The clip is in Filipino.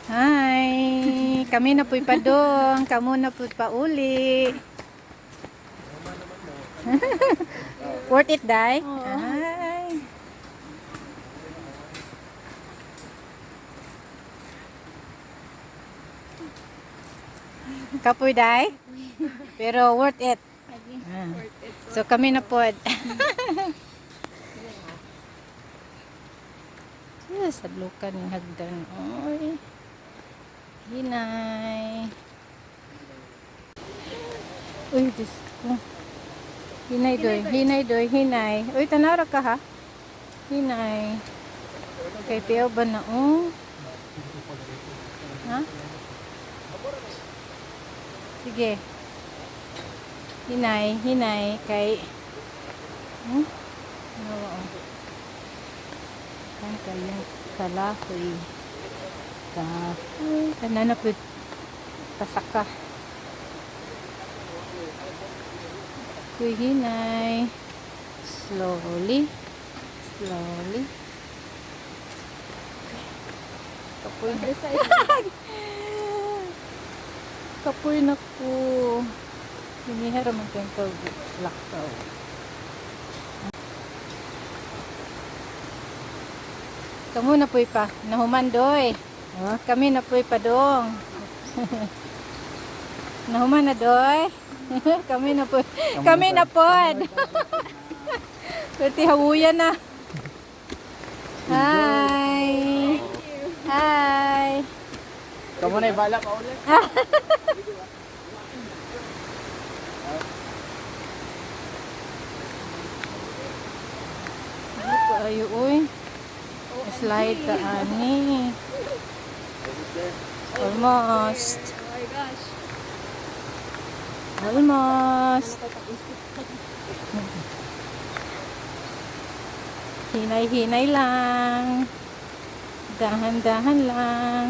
Hi, kami na po'y padong, kamo na po'y pauli. Worth it, Day? Hi. Kapoy, Day? Pero worth it. Ah. So kami na po. Yes, adlukan yung hagdan. Oy. Hinay. Uy, Diyos ko. Hinay doy, hinay doy, hinay. Uy, tanara ka ha? Hinay. Kay Pio ba na oh? Ha? Sige. Hinay, hinay. Kay... Oo. Kan kayong kalahoy. Kahoy. Kanana po pasaka. Kuy hinay. Slowly. Slowly. Kapoy na. Kapoy na po. Hinihara man kayong kaglakaw. Kamu na po'y pa. Nahuman doy. Oh, kami na po'y pa dong. Nahuman na doy. Kami na po. Kami na pod. Pwede hawuyan na. Hi. Hi. Kamu na ibala pa ulit. Ano po ayo uy? Slide ta ani. Almost. Oh my gosh. Almost. Hinay-hinay lang. Dahan-dahan lang.